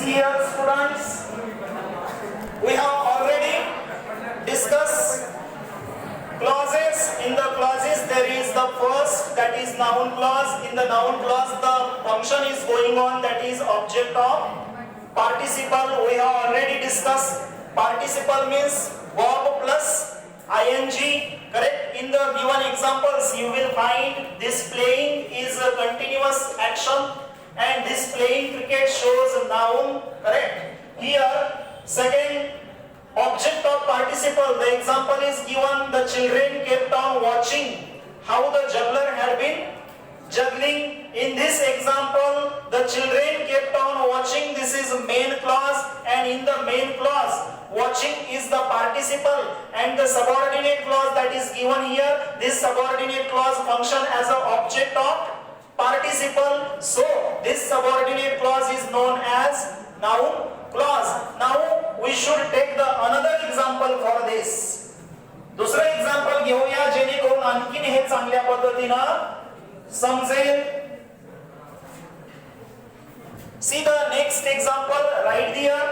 here, students? We have already discussed clauses. In the clauses there is the first, that is noun clause. In the noun clause the function is going on, that is object of participle. We have already discussed participle means verb plus ing, correct? In the given examples you will find this playing is a continuous action and this playing cricket shows a noun, correct? Here second object of participle, the example is given, the children kept on watching how the juggler had been juggling. In this example the children kept on watching, this is main clause, and in the main clause watching is the participle, and the subordinate clause that is given here, this subordinate clause function as an object of participle, so this subordinate clause is known as noun clause. Now we should take the another example for this. दुसरं example घेऊया जेणेकरून आणखीन हे चांगल्या पद्धतीने समजेल. See the next example right there.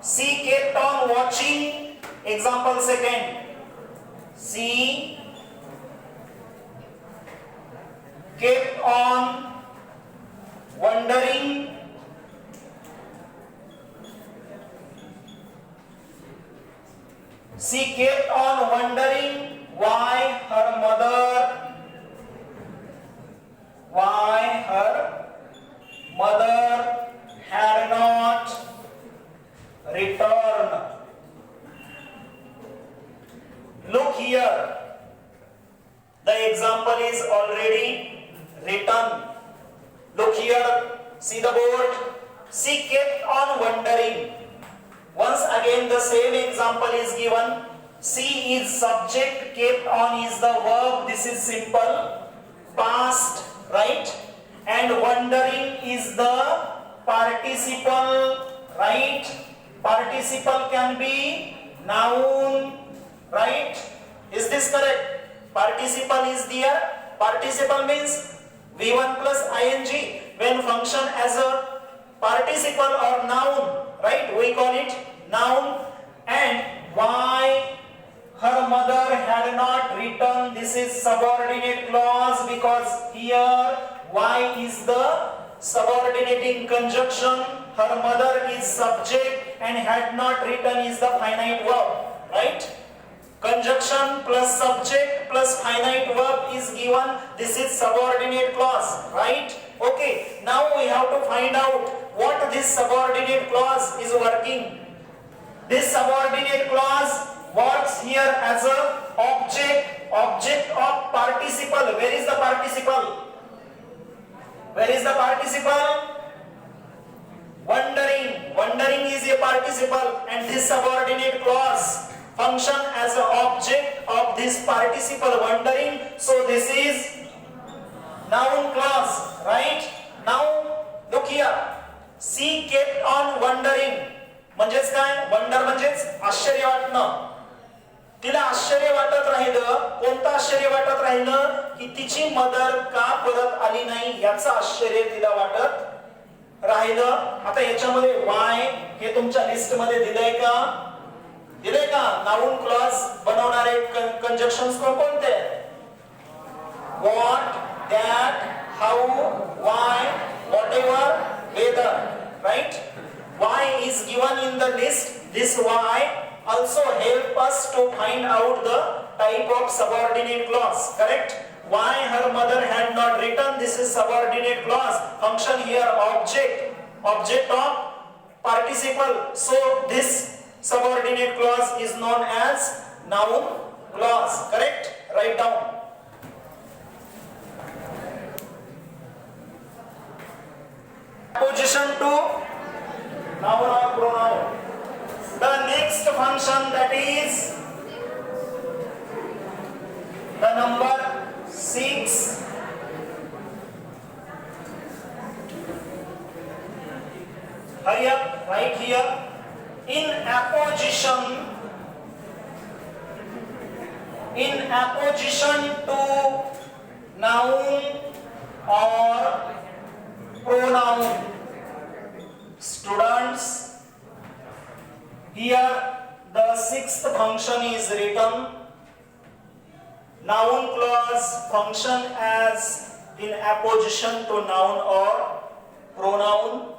She kept on watching. Example second. She kept on wondering why her mother had not returned. Look here, the example is already written. Look here, see the board. She kept on wondering. Once again the same example is given. She is subject, kept on is the verb. This is simple past, right? And wondering is the participle, right? Participle can be noun, right? Is this correct? Participle is there. Participle means V1 plus ing. When function as a participle or noun, right? We call it noun. And why her mother had not returned, this is subordinate clause, because here why is the subordinating conjunction, her mother is subject and had not returned is the finite verb, right? Conjunction plus subject plus finite verb is given, this is subordinate clause, right? Okay, now we have to find out what this subordinate clause is working. This subordinate clause works here as a object of participle. Where is the participle? Where is the participle? Wondering is a participle, and this subordinate clause function as an object of this participle wondering. So this is noun clause, right? Now look here. She kept on wondering. म्हणजेच काय? Wonder म्हणजेच आश्चर्य वाटणं. तिला आश्चर्य वाटत राहिलं. कोणतं आश्चर्य वाटत राहिलं? की तिची मदर का परत आली नाही याचं आश्चर्य तिला वाटत राहिलं. आता याच्यामध्ये why हे तुमच्या लिस्ट मध्ये दिलंय का? दिलंय का? नाउन क्लॉज बनवणारे कंजक्शन्स कोणते? what, that, how, why, whatever, whether, right? Why is given in the list. This why also help us to find out the type of subordinate clause, correct? Why her mother had not returned, this is subordinate clause. Function here object of participle. So this subordinate clause is known as noun clause, correct? Write down. Position to noun or pronoun. The next function, that is the number 6. Hurry up, right here. In apposition to noun or pronoun. students. Here the sixth function is written. Noun clause function as in apposition to noun or pronoun.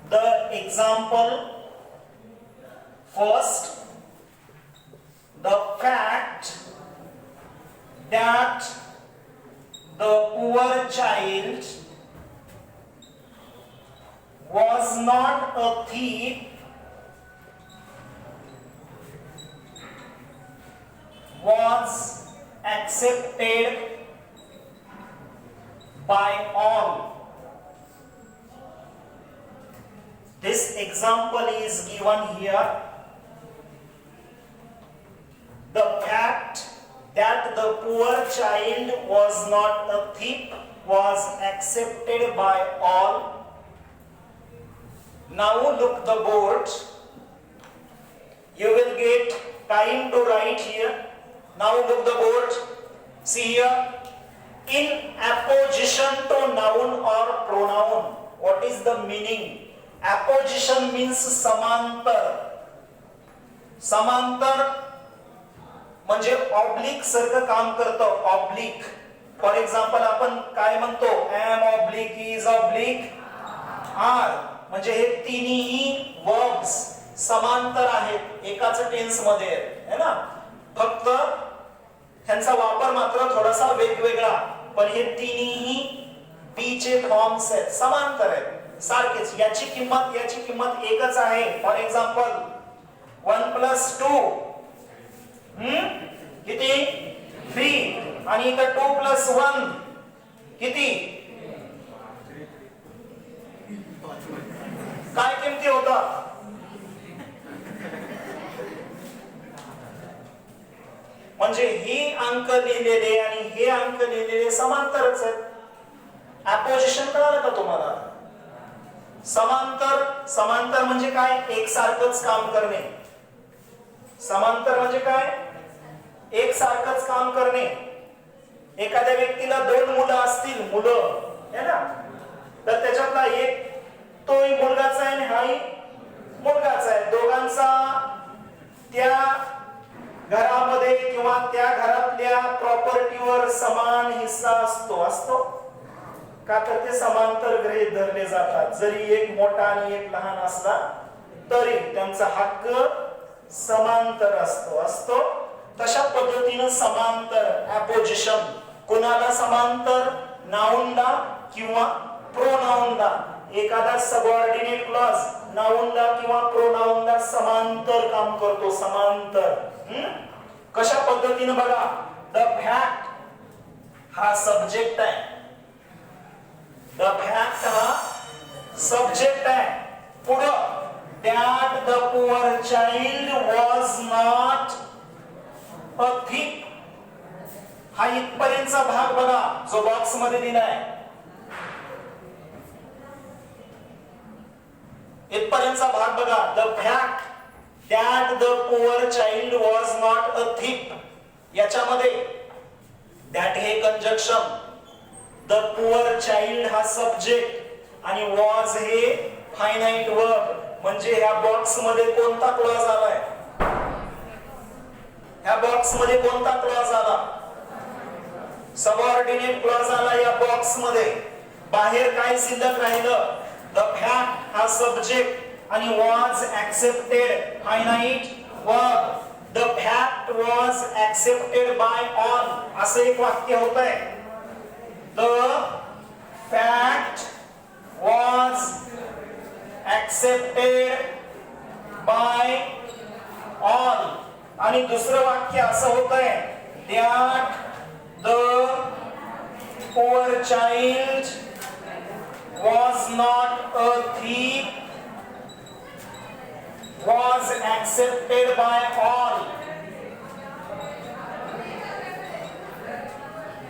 The example: first, the fact that the poor child was not a thief was accepted by all. This example is given here. The fact that the poor child was not a thief was accepted by all. Now look the board. You will get time to write here. Now look the board. See here. In apposition to noun or pronoun. What is the meaning? Apposition means समांतर. समांतर म्हणजे oblique सारखं काम करतं. Oblique. For example आपण काय म्हणतो? M oblique is oblique R. म्हणजे हे तिन्ही वर्ब्स समांतर आहेत, एकाच टेन्स मध्ये आहेत, है ना. फक्त ह्यांचा वापर मात्र थोडासा वेगवेगळा, पण हे तिन्ही बी चे फॉर्म्स आहेत, समांतर आहेत, सारखेच. याची किंमत एकच आहे. फॉर एक्झाम्पल 1+2 किती? 3. आणि इथं 2+1 किती? काय किमती होतात? म्हणजे ही अंक लिहिलेले आणि हे अंक लिहिलेले समांतरच आहेत. अपोजिशन कळालं का तुम्हाला? समांतर म्हणजे काय? एकसारखंच काम करणे. समांतर म्हणजे काय? एकसारखंच काम करणे. एखाद्या व्यक्तीला 2 मुलं असतील, मुलं है ना, तर त्याच्यातला एक तोही मुलगाचा आहे आणि हाही मुलगाचा आहे. दोघांचा त्या घरामध्ये किंवा त्या घरातल्या प्रॉपर्टीवर समान हिस्सा असतो का? तर ते समांतर गृहीत धरले जातात. जरी एक मोठा आणि एक लहान असला तरी त्यांचा हक्क समांतर असतो. तशा पद्धतीनं समांतर, अपोजिशन. कोणाला समांतर? नाउनला किंवा प्रोनाउनला. एखादा सबऑर्डिनेट क्लॉज नाउनला किंवा प्रोनाउनला समांतर काम करतो. समांतर कशा पद्धतीने बघा. द फॅक्ट हा सब्जेक्ट आहे. द फॅक्ट हा सब्जेक्ट आहे. पुढं that the poor child was not a thief. हा इथपर्यंतचा भाग बघा जो बॉक्स मध्ये दिलाय. इथपर्यंतचा भाग बघा. The fact that the poor child was not a thief. याच्यामध्ये that हे कंजक्शन, the poor child हा सब्जेक्ट आणि was हे फायनाइट वर्ब. म्हणजे ह्या बॉक्स मध्ये कोणता क्लॉज आलाय? ह्या बॉक्स मध्ये कोणता क्लॉज आला? सबऑर्डिनेट क्लॉज आला या बॉक्स मध्ये. बाहेर काय शिल्लक राहिलं? द फॅक्ट हा सब्जेक्ट आणि was accepted finite verb. The fact was accepted by all. असं एक वाक्य होतंय. The fact was accepted by all. आणि दुसरं वाक्य असं होतंय. that the poor child was not a thief was accepted by all.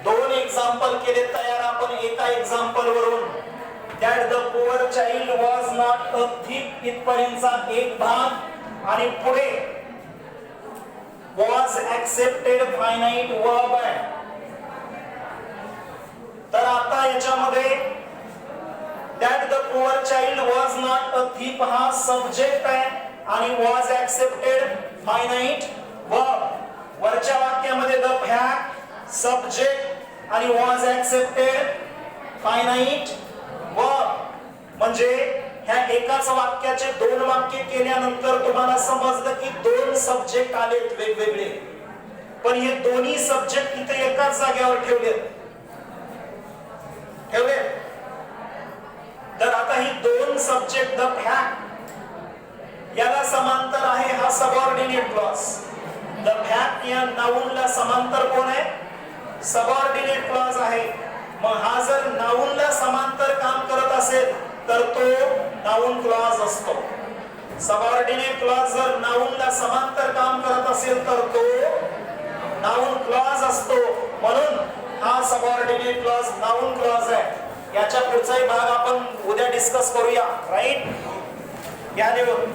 दोन एक्झाम्पल केले तयार आपण एका एक्झाम्पल वरून. that the poor child was not a thief इथपर्यंतचा एक भाग आणि पुढे was accepted फायनाइट वर्ब आहे. तर आता याच्यामध्ये that the poor child was not a thief हा सब्जेक्ट आहे आणि वॉज ऍक्सेप्टेड फायनाइट वर्ब. वरच्या वाक्यामध्ये द फॅक्ट सब्जेक्ट आणि वॉज ऍक्सेप्टेड फायनाइट वर्ब. म्हणजे ह्या एकाच वाक्याचे दोन वाक्य केल्यानंतर तुम्हाला समजलं की दोन सब्जेक्ट आलेत वेगवेगळे, पण हे दोन्ही सब्जेक्ट इथे एकाच जागेवर ठेवले. तर आता ही दोन सब्जेक्ट द फॅक्ट याला समांतर आहे हा सबऑर्डिनेट क्लॉज. द फॅक्ट या नाउनला समांतर कोण आहे? सबऑर्डिनेट क्लॉज आहे. मग हा जर नाउनला समांतर काम करत असेल तर तो नाउन क्लॉज असतो. सबऑर्डिनेट क्लॉज जर नाउनला समांतर काम करत असेल तर तो नाउन क्लॉज असतो. म्हणून हा सबऑर्डिनेट क्लॉज नाउन क्लॉज आहे. याच्या पुढचाही भाग आपण उद्या डिस्कस करूया. राईट, या लिहून.